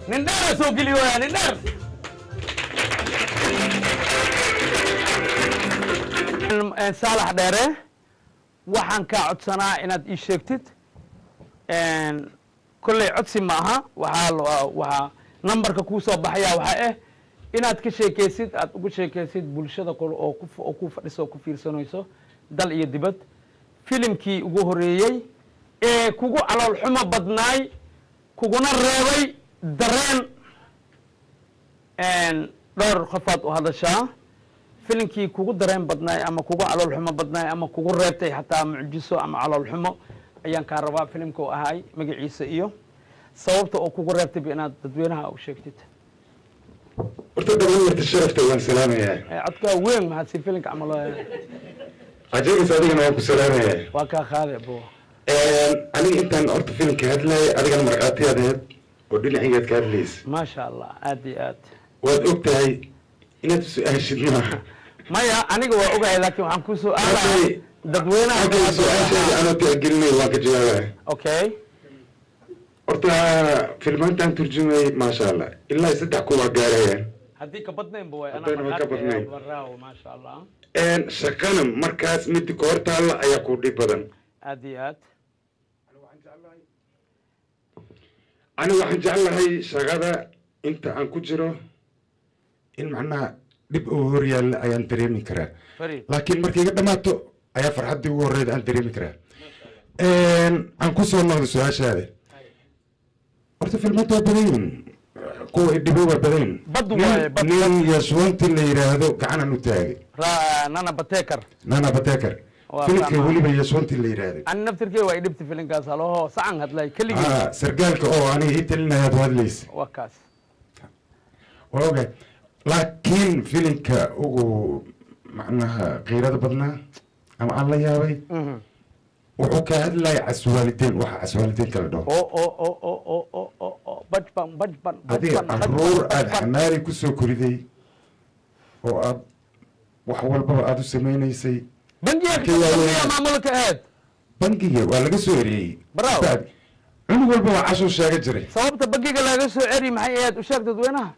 نندر سوق اليوم نندر صالح ديره waxaan ka codsanaa inaad ii sheegtid kullay codsi maaha waxaa numberka kuu soo baxaya waxa inaad ka sheekaysid aad ugu sheekaysid bulshada kale oo ku fadhiso ku fiirsanayso dal iyo dibad filimkii ugu horeeyay ee kugu calool xumo badnaay kuguna reebay dareen dhowr qofaad u hadashaa filimkii kugu dareen badnaay ama kugu calool xumo badnaay ama kugu reebtay xataa mucjiso ama calool xumo ayaan kaa rabaa filimka uu ahaay magaciisa iyo sababta oo kugu reebtay inaad dadweynaha u sheegtid horta dawladda sharafta waan salaamayaa codka weyn maxaad si filimka camalo ajeeris adigana waan ku salaamayaa waa kaa qaade bo aniga intaan horta filimka hadlay adigana marqaatiyadeed oo dhinacigeed ka hadlaysa maasha allah aad iyo aad waad og tahay inaad su-aashid maaha maya aniga waa ogahay laakiin waxaan ku soo aadahay dadweynaha su-aashayda anoo tixgelinay waan ka jawaabaya okay horta filmaantaan turjumay maasha allah ilaa 3 kuwa gaarayaan haddii ka badnaynba way anaa ka badnayn baraawo maasha allah shaqana markaas mid ka hor taalla ayaa ku dhib badan aad iyo aad ani waxaan jeclahay shaqada inta aan ku jiro in macnaha dhib oo hor yaalla ayaan dareemi karaa laakiin markay iga dhamaato ayaa farxaddii ugu horreyda aan dareemi karaa aan ku soo noqdo su-aashaada horta filmaanta waa badan yihin kuwa idhibo waa badan nin yashwanti la yidhaahdo gacanan u taagay nana batekar filimka weliba yashwanti la yidhaahdo ani naftirkey waa idhibta filimkaas haloho sacan hadlay keligii sargaalka oo aniga ii talinayaad hadlaysa waa kaas waa ogahay laakiin filimka ugu macnaha qiirada badnaa ama aan la yaabay wuxuu ka hadlaya caswaalideen waxa caswaalideen kala dhaho adiga caruur aada xamaali kusoo koriday oo aad wax walbaba aada u samaynaysay bangiga waa laga soo eriyey cunug walbaba cashuu sheega jiray sababta bangiga laga soo ceri maxay ahayd u sheeg dadweynaha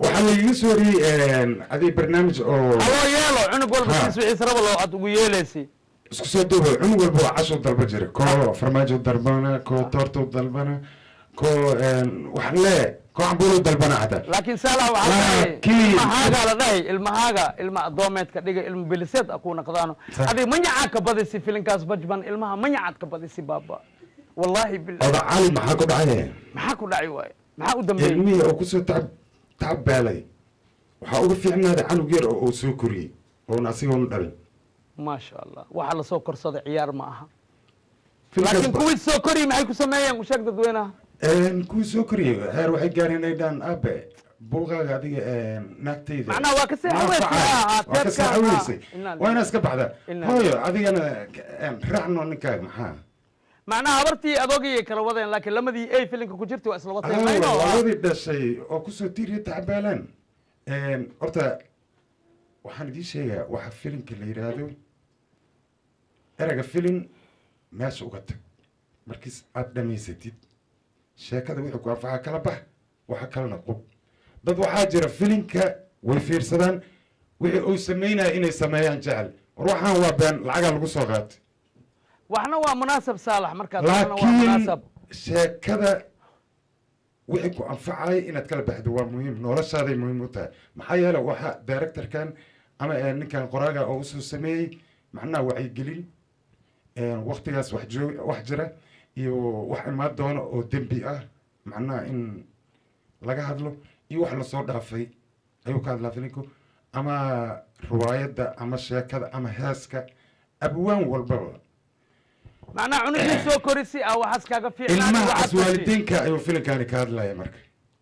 waxaa lagaga soo eriyey adig barnaamij oo haloo yeelo cunug walba siswixiis raba loo aad ugu yeelaysay isku soo duuba cunug walba waa cashuu dalba jiray koo farmaajo dalbana koo toorto dalbana koo wax lee koo cambuulo dalbana xataa laakiin saalaha waxaa ilmahaaga la dhahay ilmahaaga ilma adoomeedka dhiga ilma biliseed a ku naqdaano adiga manyacaad ka badisi filinkaas bajban ilmaha manyacaad ka badisi baaba wallahi billahi oda cali maxaa ku dhacay maxaa ku dhacay waaye maxaa u dambeeyay ilmihii oo kusoo tacab baalay waxaa uga fiicnaaday canug yar oo uu soo koriyey oona asigoona dhalin maasha allah waxaa lasoo korsaday ciyaar ma aha laakiin kuwii soo koriyey maxay ku sameeyeen usheeg dadweynaha kuwii soo koriyey heer waxay gaareen ay dhaan aabe buuqaaga adiga naagtayda macnaha waa ka seexaweysay waa inaa iska baxdaa hooyo adigana raacno ninkaaga maxaa macnaha habartii adoogii kala wadeen laakiin lamadii ay filimka ku jirtay waa isla wateen labadii dhashay oo kusoo tiiriya tacbaalaan horta waxaan idiin sheegaa waxa filimka la yidhaahdo ereyga filim meesha uga tag markiis aada dhamaysatid sheekada wixii ku anfaca kala bax waxa kalena qub dad waxaa jira filimka way fiirsadaan wixii uu samaynaya inay sameeyaan jecel war waxaan waa been lacagaa lagu soo qaatay waxna waa munaasab saalax markaas laakiin sheekada wixii ku anfacay inaad kala baxdo waa muhiim noloshaaday muhiim u tahay maxaa yeele waxa directorkan ama ninkan qoraaga oo usoo sameeyey macnaha wacyigelin waktigaas wax jira iyo wax imaan doono oo dembi ah macnaha in laga hadlo iyo wax lasoo dhaafay ayuu ka hadlaa filinku ama riwaayadda ama sheekada ama heeska abwaan walbaba macnaha cunugii soo korisi ah waxaas kaaga fiicnaan ilmaha caswaalideenka ayuu filimkaani ka hadlaya marka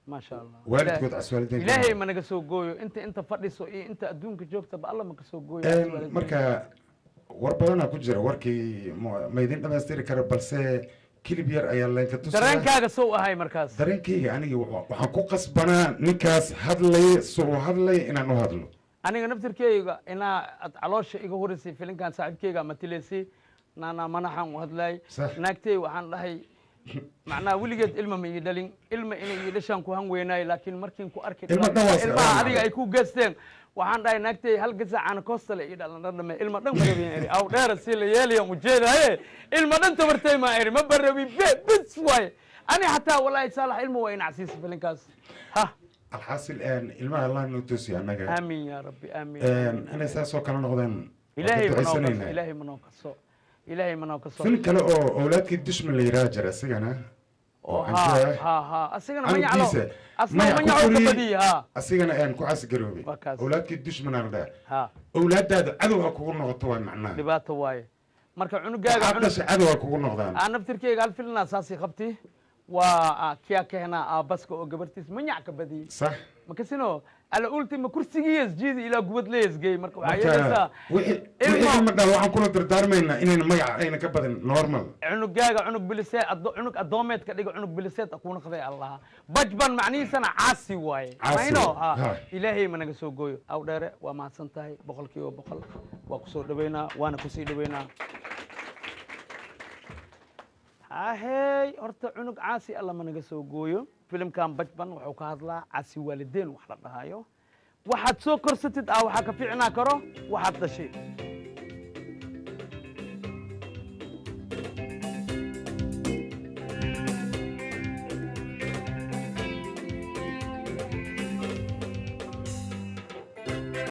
maasha allah waalidkood caswaalideenka ilaahay ma naga soo gooyo inta fadhiso iyo inta adduunka joogtaba alla ma ka soo gooyo marka war badanaa ku jira warkii ma idin dhamaystiri kara balse kilib yar ayaa leenka tusaya dareenkaaga soo ahay markaas dareenkayga aniga waxaan ku qasbanaa ninkaas hadlay soo hadlay inaan u hadlo aniga naftirkeyga inaa ad caloosha iga horeysay filinkan saaxiibkeyga matileysay naana manaxan u hadlay naagtey waxaan dhahay معناه ولقيت إلما ما يدلين إلما إني يدشان كوهن ويناي لكن مركين كو أركض إلما دواس إلما هذه أي كو جستين وحن راي نكتي هل جزء عن كوستل إيدا لنا إلما دم بربي أو دار السيل يالي يوم وجينا هي إلما دم تبرتي ما إيري ما بربي بس واي أنا حتى والله يتصالح إلما وين عسيس في الانكاس ها الحاصل الآن إلما الله نوتوسي أنا آمين يا ربي آمين أنا ساسو كان نقدن إلهي منوقص إلهي منوقص إلهي منوقص فين كلا أولادك الدش من اللي يراجع أسيغنا ها أسيغنا من يعلو أصلا من يعلو كبدي ها أسيغنا أن كوعس قروبي وكاس أولادك الدش من هذا ها أولاد هذا عدوها كون نقطة معناه دبات واي marka cunugaaga عدش عدوها كون نقطة aan naftirkeyga hal filna saasi qabti waa kiya keena aabaska oo gabartiis manyac ka badiyay صح makasino ala ultima kursigiis jiidi ila gubad lees geey marka waxa yeelaysaa wixii ma dal waxaan kula dardaarmayna inayna magac ayna ka badan normal cunugaaga cunug bilisee cunug adoomeed ka dhigo cunug biliseed ku noqday allah bajban macniisana caasi waaye mayno ilaahay ma naga soo gooyo aw dheere waa mahadsan tahay boqolkiiba boqol waa ku soo dhaweynaa waana ku sii dhaweynaa ahey horta cunug caasi alla ma naga soo gooyo filimkan bajban wuxuu ka hadlaa caasi waalideen wax la dhahayo waxaad soo korsatid waxaa ka fiicnaa karo waxaad dhashay